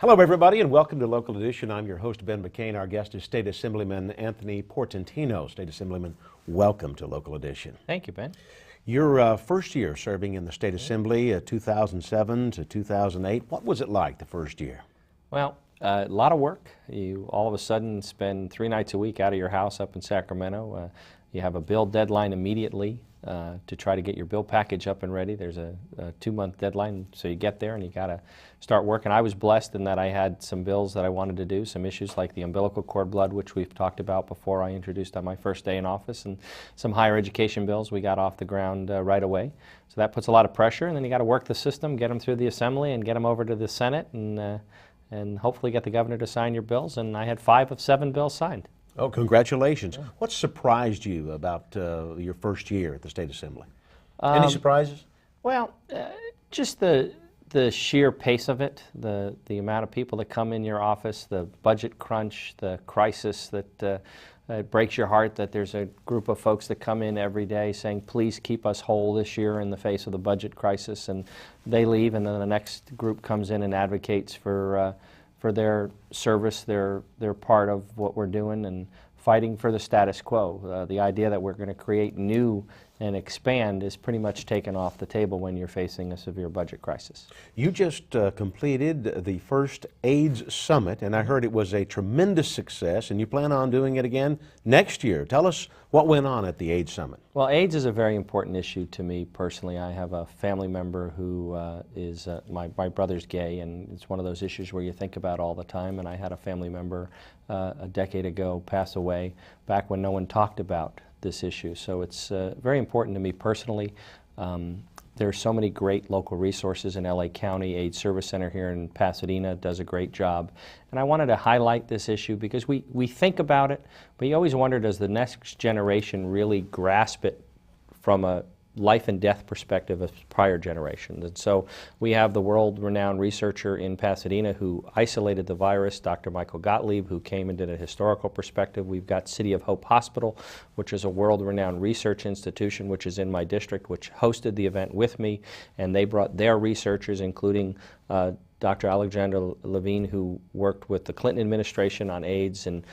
Hello, everybody, and welcome to Local Edition. I'm your host, Ben McCain. Our guest is State Assemblyman Anthony Portantino. State Assemblyman, welcome to Local Edition. Thank you, Ben. Your first year serving in the State Assembly, 2007 to 2008. What was it like the first year? Well, a lot of work. You all of a sudden spend 3 nights a week out of your house up in Sacramento. You have a bill deadline immediately to try to get your bill package up and ready. There's a 2-month deadline, so you get there and you got to start working. I was blessed in that I had some bills that I wanted to do, some issues like the umbilical cord blood, which we've talked about before I introduced on my first day in office, and some higher education bills we got off the ground right away. So that puts a lot of pressure, and then you got to work the system, get them through the Assembly, and get them over to the Senate, and hopefully get the governor to sign your bills. And I had 5 of 7 bills signed. Oh, congratulations. Yeah. What surprised you about your first year at the State Assembly? Any surprises? Well, just the sheer pace of it, the amount of people that come in your office, the budget crunch, the crisis that it breaks your heart that there's a group of folks that come in every day saying, please keep us whole this year in the face of the budget crisis, and they leave, and then the next group comes in and advocates for their service. They're part of what we're doing and fighting for the status quo. The idea that we're going to create new and expand is pretty much taken off the table when you're facing a severe budget crisis. You just completed the first AIDS Summit, and I heard it was a tremendous success, and you plan on doing it again next year. Tell us what went on at the AIDS Summit. Well, AIDS is a very important issue to me personally. I have a family member who is, my brother's gay, and it's one of those issues where you think about all the time, and I had a family member a decade ago pass away back when no one talked about this issue. So it's very important to me personally. There are so many great local resources in LA County. AIDS Service Center here in Pasadena does a great job. And I wanted to highlight this issue because we think about it, but you always wonder, does the next generation really grasp it from a life and death perspective of prior generations? And so we have the world-renowned researcher in Pasadena who isolated the virus, Dr. Michael Gottlieb, who came and did a historical perspective. We've got City of Hope Hospital, which is a world-renowned research institution, which is in my district, which hosted the event with me, and they brought their researchers, including Dr. Alexander Levine, who worked with the Clinton administration on AIDS, and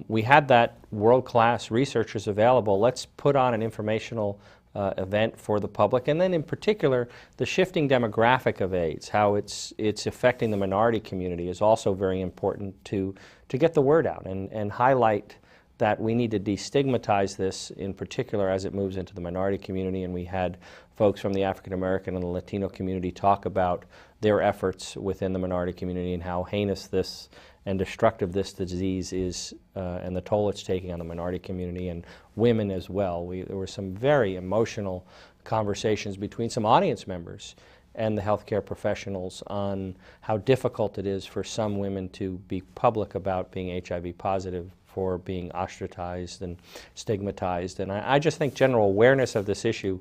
we had that world-class researchers available. Let's put on an informational event for the public, and then in particular the shifting demographic of AIDS, how it's affecting the minority community, is also very important to get the word out and highlight that we need to destigmatize this, in particular as it moves into the minority community. And we had folks from the African American and the Latino community talk about their efforts within the minority community and how heinous this and destructive this disease is, and the toll it's taking on the minority community and women as well. There were some very emotional conversations between some audience members and the healthcare professionals on how difficult it is for some women to be public about being HIV positive, for being ostracized and stigmatized. And I just think general awareness of this issue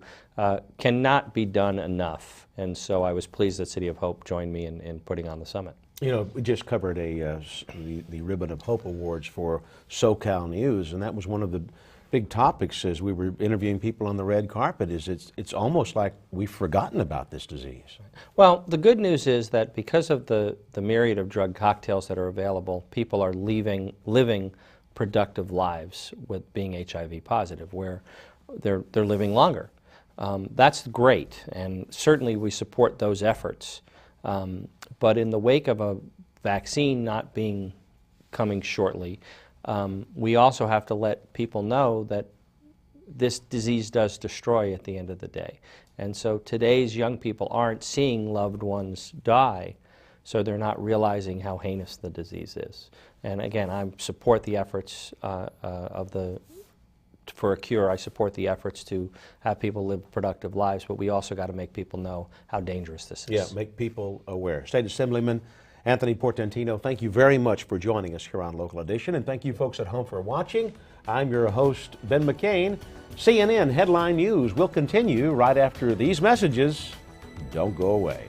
cannot be done enough. And so I was pleased that City of Hope joined me in putting on the summit. You know, we just covered the Ribbon of Hope Awards for SoCal News, and that was one of the big topics as we were interviewing people on the red carpet. It's almost like we've forgotten about this disease. Well, the good news is that because of the myriad of drug cocktails that are available, people are living productive lives with being HIV positive, where they're living longer. That's great, and certainly we support those efforts. But in the wake of a vaccine not coming shortly, we also have to let people know that this disease does destroy at the end of the day. And so today's young people aren't seeing loved ones die, so they're not realizing how heinous the disease is. And again, I support the efforts for a cure. I support the efforts to have people live productive lives, but we also got to make people know how dangerous this is. Yeah, make people aware. State Assemblyman Anthony Portantino, thank you very much for joining us here on Local Edition, and thank you folks at home for watching. I'm your host, Ben McCain. CNN Headline News will continue right after these messages. Don't go away.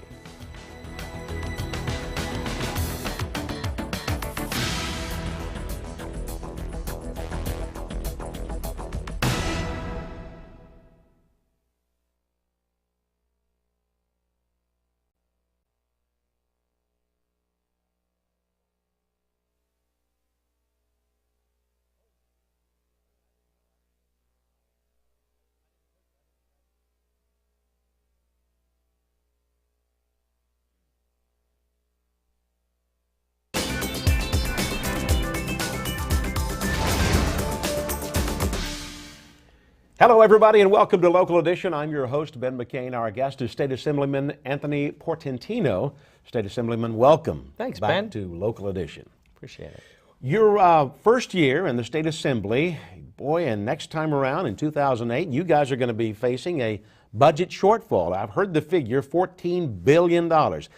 Hello, everybody, and welcome to Local Edition. I'm your host, Ben McCain. Our guest is State Assemblyman Anthony Portantino. State Assemblyman, welcome. Thanks, back Ben. to Local Edition. Appreciate it. Your first year in the State Assembly, boy, and next time around in 2008, you guys are going to be facing a budget shortfall. I've heard the figure, $14 billion.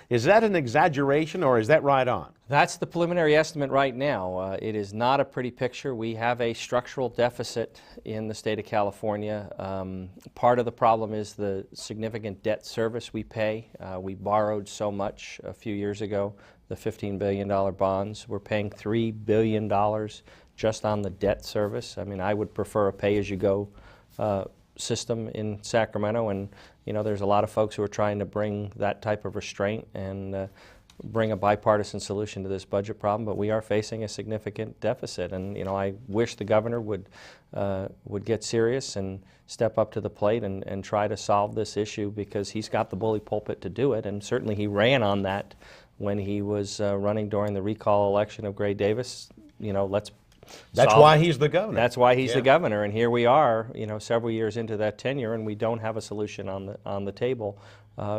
Is that an exaggeration, or is that right on? That's the preliminary estimate right now. It is not a pretty picture. We have a structural deficit in the state of California. Part of the problem is the significant debt service we pay. We borrowed so much a few years ago, the $15 billion bonds. We're paying $3 billion just on the debt service. I mean, I would prefer a pay-as-you-go system in Sacramento, and you know, there's a lot of folks who are trying to bring that type of restraint and bring a bipartisan solution to this budget problem, but we are facing a significant deficit, and you know, I wish the governor would get serious and step up to the plate and try to solve this issue, because he's got the bully pulpit to do it, and certainly he ran on that when he was running during the recall election of Gray Davis. You know, That's why he's the governor. That's why he's the governor, and here we are, you know, several years into that tenure, and we don't have a solution on the table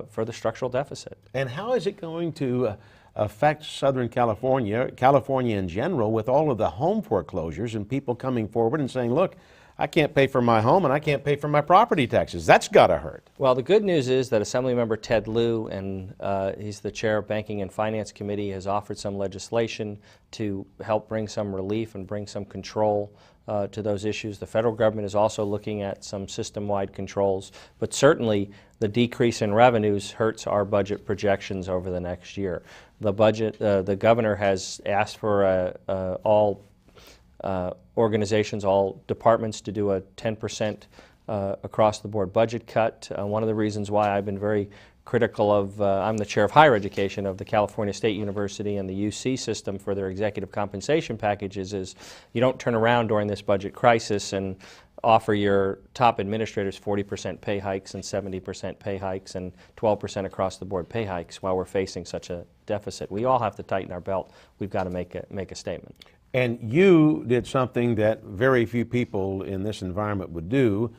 for the structural deficit. And how is it going to affect Southern California in general, with all of the home foreclosures and people coming forward and saying, look, I can't pay for my home and I can't pay for my property taxes? That's got to hurt. Well, the good news is that Assemblymember Ted Lieu, and he's the chair of Banking and Finance Committee, has offered some legislation to help bring some relief and bring some control to those issues. The federal government is also looking at some system-wide controls, but certainly the decrease in revenues hurts our budget projections over the next year. The budget, the governor has asked for all organizations, all departments, to do a 10% across-the-board budget cut. One of the reasons why I've been very critical of, I'm the chair of higher education of the California State University and the UC system for their executive compensation packages, is you don't turn around during this budget crisis and offer your top administrators 40% pay hikes and 70% pay hikes and 12% across-the-board pay hikes while we're facing such a deficit. We all have to tighten our belt. We've got to make a statement. And you did something that very few people in this environment would do.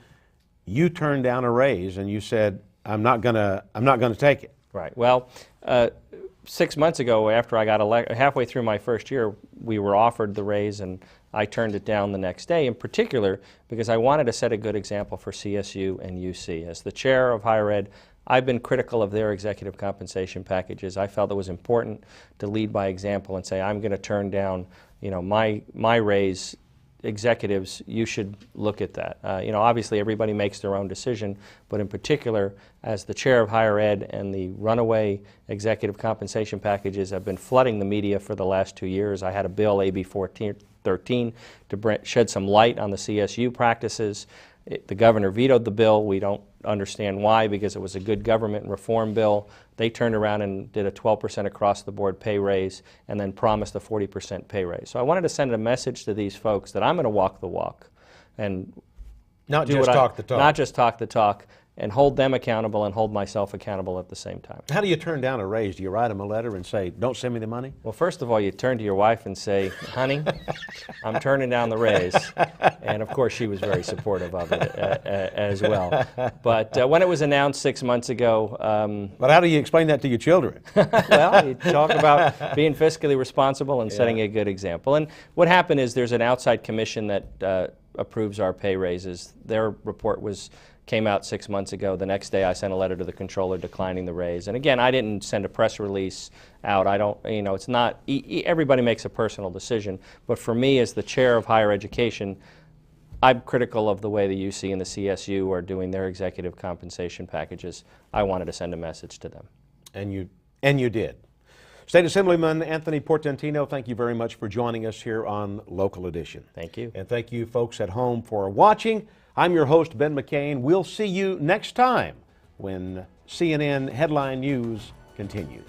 You turned down a raise and you said, I'm not gonna take it. Right. Well, 6 months ago, after I got elected, halfway through my first year, we were offered the raise, and I turned it down the next day, in particular because I wanted to set a good example for CSU and UC. As the chair of higher ed, I've been critical of their executive compensation packages. I felt it was important to lead by example and say, I'm going to turn down, you know, my raise. Executives, you should look at that. You know, obviously everybody makes their own decision, but in particular, as the chair of higher ed, and the runaway executive compensation packages have been flooding the media for the last 2 years. I had a bill, AB 1413, to shed some light on the CSU practices. The governor vetoed the bill. We don't understand why, because it was a good government reform bill. They turned around and did a 12% across-the-board pay raise and then promised a 40% pay raise. So I wanted to send a message to these folks that I'm going to walk the walk and not just talk the talk. Not just talk the talk, and hold them accountable and hold myself accountable at the same time. How do you turn down a raise? Do you write them a letter and say, don't send me the money? Well, first of all, you turn to your wife and say, honey, I'm turning down the raise. And of course, she was very supportive of it as well. But when it was announced 6 months ago... but how do you explain that to your children? Well, you talk about being fiscally responsible and setting a good example. And what happened is there's an outside commission that approves our pay raises. Their report came out 6 months ago. The next day I sent a letter to the controller declining the raise. And again, I didn't send a press release out. I don't, you know, it's not, everybody makes a personal decision. But for me, as the chair of higher education, I'm critical of the way the UC and the CSU are doing their executive compensation packages. I wanted to send a message to them. And you did. State Assemblyman Anthony Portantino, thank you very much for joining us here on Local Edition. Thank you. And thank you folks at home for watching. I'm your host, Ben McCain. We'll see you next time when CNN Headline News continues.